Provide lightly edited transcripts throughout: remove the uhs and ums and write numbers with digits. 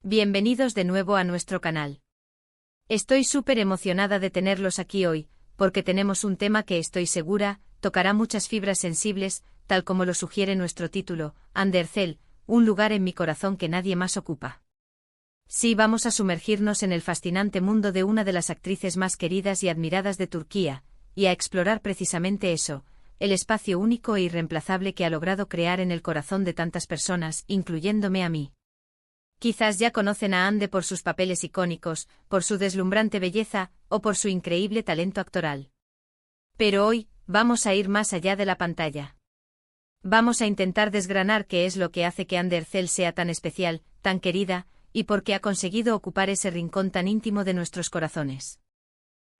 Bienvenidos de nuevo a nuestro canal. Estoy súper emocionada de tenerlos aquí hoy, porque tenemos un tema que estoy segura tocará muchas fibras sensibles, tal como lo sugiere nuestro título, Andercel, un lugar en mi corazón que nadie más ocupa. Sí, vamos a sumergirnos en el fascinante mundo de una de las actrices más queridas y admiradas de Turquía, y a explorar precisamente eso, el espacio único e irreemplazable que ha logrado crear en el corazón de tantas personas, incluyéndome a mí. Quizás ya conocen a Hande por sus papeles icónicos, por su deslumbrante belleza, o por su increíble talento actoral. Pero hoy, vamos a ir más allá de la pantalla. Vamos a intentar desgranar qué es lo que hace que Andercel sea tan especial, tan querida, y por qué ha conseguido ocupar ese rincón tan íntimo de nuestros corazones.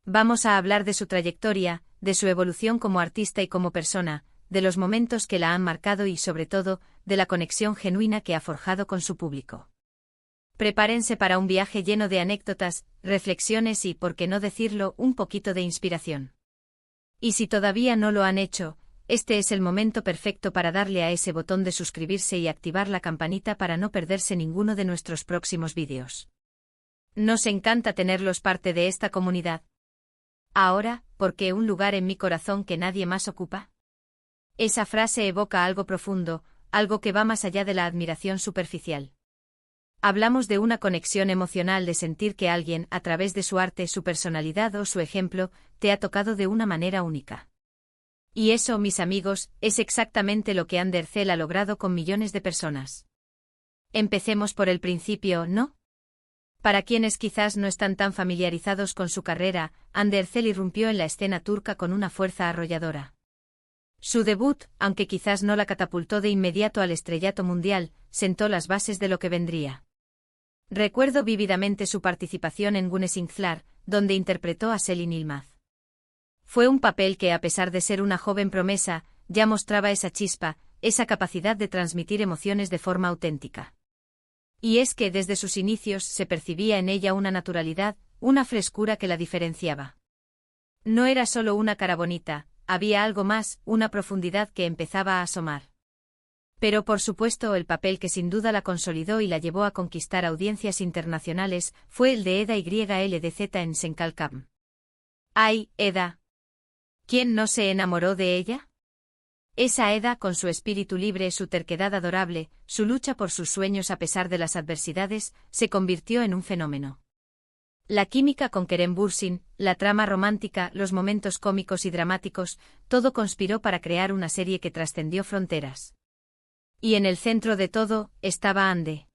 Vamos a hablar de su trayectoria, de su evolución como artista y como persona, de los momentos que la han marcado y sobre todo, de la conexión genuina que ha forjado con su público. Prepárense para un viaje lleno de anécdotas, reflexiones y, por qué no decirlo, un poquito de inspiración. Y si todavía no lo han hecho, este es el momento perfecto para darle a ese botón de suscribirse y activar la campanita para no perderse ninguno de nuestros próximos vídeos. Nos encanta tenerlos parte de esta comunidad. Ahora, ¿por qué un lugar en mi corazón que nadie más ocupa? Esa frase evoca algo profundo, algo que va más allá de la admiración superficial. Hablamos de una conexión emocional, de sentir que alguien, a través de su arte, su personalidad o su ejemplo, te ha tocado de una manera única. Y eso, mis amigos, es exactamente lo que Andercel ha logrado con millones de personas. Empecemos por el principio, ¿no? Para quienes quizás no están tan familiarizados con su carrera, Andercel irrumpió en la escena turca con una fuerza arrolladora. Su debut, aunque quizás no la catapultó de inmediato al estrellato mundial, sentó las bases de lo que vendría. Recuerdo vívidamente su participación en Güneşinkler, donde interpretó a Selin Yılmaz. Fue un papel que, a pesar de ser una joven promesa, ya mostraba esa chispa, esa capacidad de transmitir emociones de forma auténtica. Y es que desde sus inicios se percibía en ella una naturalidad, una frescura que la diferenciaba. No era solo una cara bonita, había algo más, una profundidad que empezaba a asomar. Pero por supuesto el papel que sin duda la consolidó y la llevó a conquistar audiencias internacionales fue el de Eda YLDZ en Senkalkam. ¡Ay, Eda! ¿Quién no se enamoró de ella? Esa Eda, con su espíritu libre, su terquedad adorable, su lucha por sus sueños a pesar de las adversidades, se convirtió en un fenómeno. La química con Kerem Bürsin, la trama romántica, los momentos cómicos y dramáticos, todo conspiró para crear una serie que trascendió fronteras. Y en el centro de todo, estaba Hande.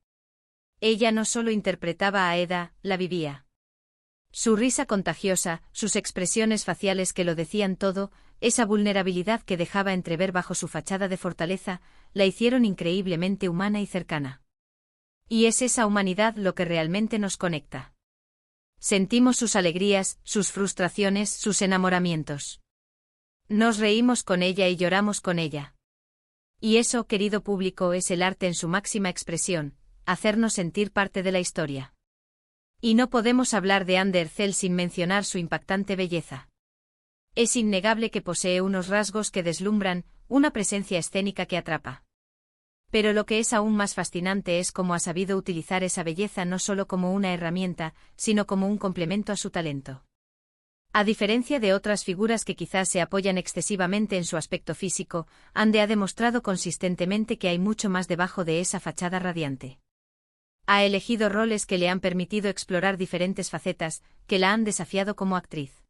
Ella no solo interpretaba a Eda, la vivía. Su risa contagiosa, sus expresiones faciales que lo decían todo, esa vulnerabilidad que dejaba entrever bajo su fachada de fortaleza, la hicieron increíblemente humana y cercana. Y es esa humanidad lo que realmente nos conecta. Sentimos sus alegrías, sus frustraciones, sus enamoramientos. Nos reímos con ella y lloramos con ella. Y eso, querido público, es el arte en su máxima expresión, hacernos sentir parte de la historia. Y no podemos hablar de Andercel sin mencionar su impactante belleza. Es innegable que posee unos rasgos que deslumbran, una presencia escénica que atrapa. Pero lo que es aún más fascinante es cómo ha sabido utilizar esa belleza no solo como una herramienta, sino como un complemento a su talento. A diferencia de otras figuras que quizás se apoyan excesivamente en su aspecto físico, Hande ha demostrado consistentemente que hay mucho más debajo de esa fachada radiante. Ha elegido roles que le han permitido explorar diferentes facetas, que la han desafiado como actriz.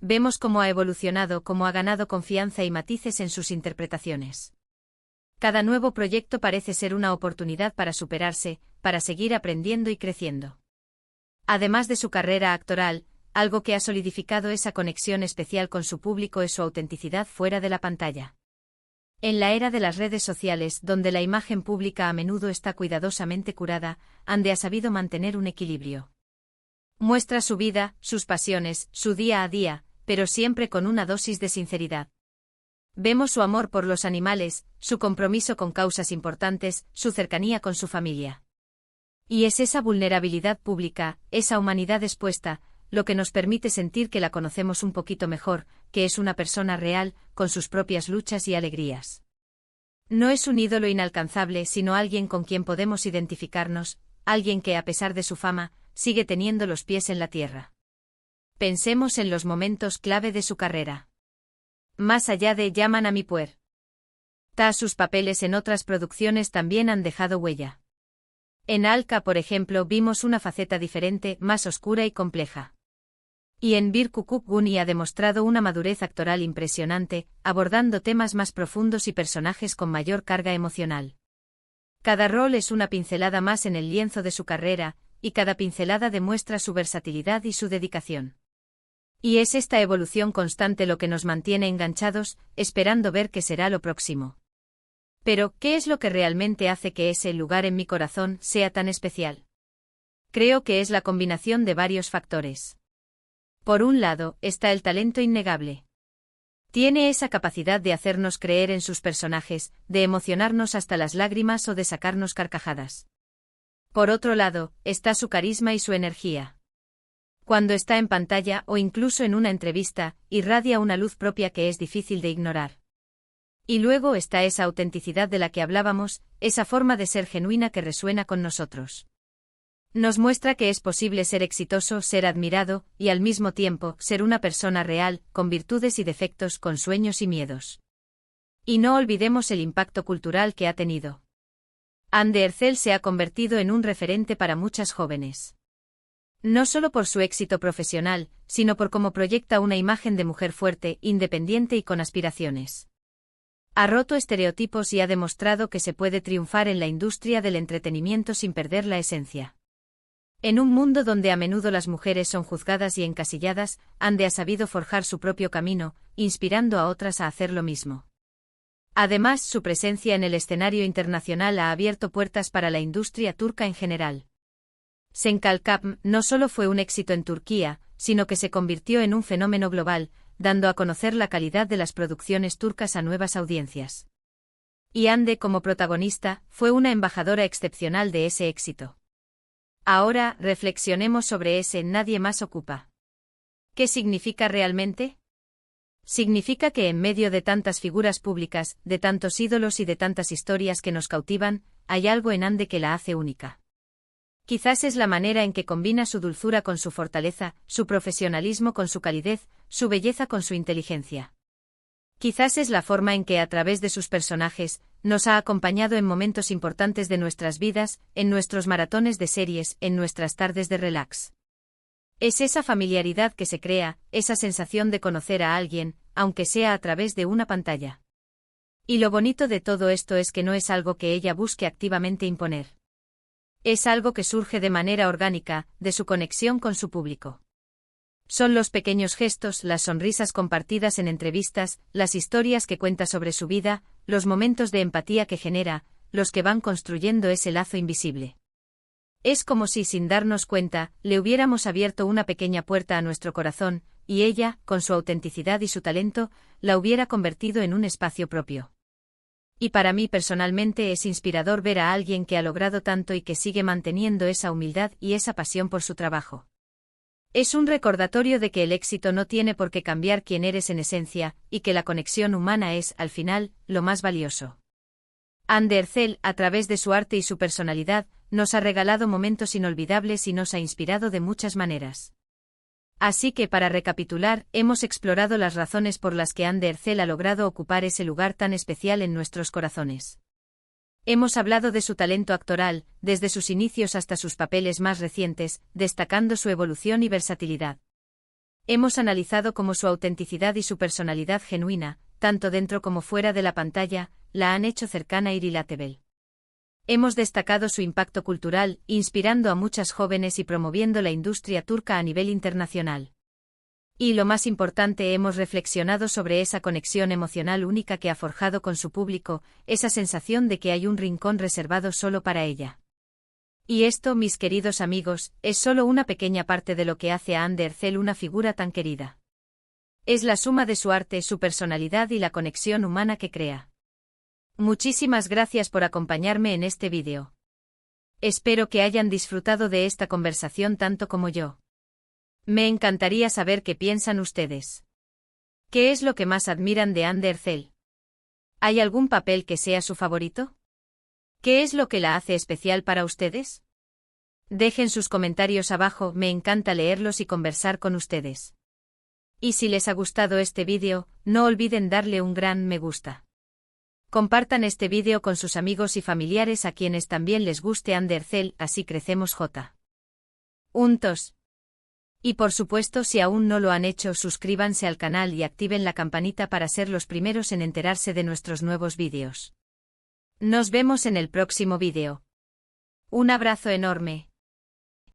Vemos cómo ha evolucionado, cómo ha ganado confianza y matices en sus interpretaciones. Cada nuevo proyecto parece ser una oportunidad para superarse, para seguir aprendiendo y creciendo. Además de su carrera actoral, algo que ha solidificado esa conexión especial con su público es su autenticidad fuera de la pantalla. En la era de las redes sociales, donde la imagen pública a menudo está cuidadosamente curada, Hande ha sabido mantener un equilibrio. Muestra su vida, sus pasiones, su día a día, pero siempre con una dosis de sinceridad. Vemos su amor por los animales, su compromiso con causas importantes, su cercanía con su familia. Y es esa vulnerabilidad pública, esa humanidad expuesta, lo que nos permite sentir que la conocemos un poquito mejor, que es una persona real, con sus propias luchas y alegrías. No es un ídolo inalcanzable, sino alguien con quien podemos identificarnos, alguien que, a pesar de su fama, sigue teniendo los pies en la tierra. Pensemos en los momentos clave de su carrera. Más allá de Llaman a mi puer. Sus papeles en otras producciones también han dejado huella. En Alka, por ejemplo, vimos una faceta diferente, más oscura y compleja. Y en Bir Kukuk Guni ha demostrado una madurez actoral impresionante, abordando temas más profundos y personajes con mayor carga emocional. Cada rol es una pincelada más en el lienzo de su carrera, y cada pincelada demuestra su versatilidad y su dedicación. Y es esta evolución constante lo que nos mantiene enganchados, esperando ver qué será lo próximo. Pero, ¿qué es lo que realmente hace que ese lugar en mi corazón sea tan especial? Creo que es la combinación de varios factores. Por un lado, está el talento innegable. Tiene esa capacidad de hacernos creer en sus personajes, de emocionarnos hasta las lágrimas o de sacarnos carcajadas. Por otro lado, está su carisma y su energía. Cuando está en pantalla o incluso en una entrevista, irradia una luz propia que es difícil de ignorar. Y luego está esa autenticidad de la que hablábamos, esa forma de ser genuina que resuena con nosotros. Nos muestra que es posible ser exitoso, ser admirado, y al mismo tiempo, ser una persona real, con virtudes y defectos, con sueños y miedos. Y no olvidemos el impacto cultural que ha tenido. Hande Erçel se ha convertido en un referente para muchas jóvenes. No solo por su éxito profesional, sino por cómo proyecta una imagen de mujer fuerte, independiente y con aspiraciones. Ha roto estereotipos y ha demostrado que se puede triunfar en la industria del entretenimiento sin perder la esencia. En un mundo donde a menudo las mujeres son juzgadas y encasilladas, Hande ha sabido forjar su propio camino, inspirando a otras a hacer lo mismo. Además, su presencia en el escenario internacional ha abierto puertas para la industria turca en general. Senkalkapm no solo fue un éxito en Turquía, sino que se convirtió en un fenómeno global, dando a conocer la calidad de las producciones turcas a nuevas audiencias. Y Hande, como protagonista, fue una embajadora excepcional de ese éxito. Ahora, reflexionemos sobre ese Nadie más ocupa. ¿Qué significa realmente? Significa que en medio de tantas figuras públicas, de tantos ídolos y de tantas historias que nos cautivan, hay algo en Hande que la hace única. Quizás es la manera en que combina su dulzura con su fortaleza, su profesionalismo con su calidez, su belleza con su inteligencia. Quizás es la forma en que, a través de sus personajes, nos ha acompañado en momentos importantes de nuestras vidas, en nuestros maratones de series, en nuestras tardes de relax. Es esa familiaridad que se crea, esa sensación de conocer a alguien, aunque sea a través de una pantalla. Y lo bonito de todo esto es que no es algo que ella busque activamente imponer. Es algo que surge de manera orgánica, de su conexión con su público. Son los pequeños gestos, las sonrisas compartidas en entrevistas, las historias que cuenta sobre su vida, los momentos de empatía que genera, los que van construyendo ese lazo invisible. Es como si, sin darnos cuenta, le hubiéramos abierto una pequeña puerta a nuestro corazón, y ella, con su autenticidad y su talento, la hubiera convertido en un espacio propio. Y para mí personalmente es inspirador ver a alguien que ha logrado tanto y que sigue manteniendo esa humildad y esa pasión por su trabajo. Es un recordatorio de que el éxito no tiene por qué cambiar quién eres en esencia, y que la conexión humana es, al final, lo más valioso. Hande Erçel, a través de su arte y su personalidad, nos ha regalado momentos inolvidables y nos ha inspirado de muchas maneras. Así que, para recapitular, hemos explorado las razones por las que Hande Erçel ha logrado ocupar ese lugar tan especial en nuestros corazones. Hemos hablado de su talento actoral, desde sus inicios hasta sus papeles más recientes, destacando su evolución y versatilidad. Hemos analizado cómo su autenticidad y su personalidad genuina, tanto dentro como fuera de la pantalla, la han hecho cercana y relatable. Hemos destacado su impacto cultural, inspirando a muchas jóvenes y promoviendo la industria turca a nivel internacional. Y lo más importante, hemos reflexionado sobre esa conexión emocional única que ha forjado con su público, esa sensación de que hay un rincón reservado solo para ella. Y esto, mis queridos amigos, es solo una pequeña parte de lo que hace a Hande Erçel una figura tan querida. Es la suma de su arte, su personalidad y la conexión humana que crea. Muchísimas gracias por acompañarme en este vídeo. Espero que hayan disfrutado de esta conversación tanto como yo. Me encantaría saber qué piensan ustedes. ¿Qué es lo que más admiran de Hande Erçel? ¿Hay algún papel que sea su favorito? ¿Qué es lo que la hace especial para ustedes? Dejen sus comentarios abajo, me encanta leerlos y conversar con ustedes. Y si les ha gustado este vídeo, no olviden darle un gran me gusta. Compartan este vídeo con sus amigos y familiares a quienes también les guste Undercell, así crecemos juntos. Y por supuesto, si aún no lo han hecho, suscríbanse al canal y activen la campanita para ser los primeros en enterarse de nuestros nuevos vídeos. Nos vemos en el próximo vídeo. Un abrazo enorme.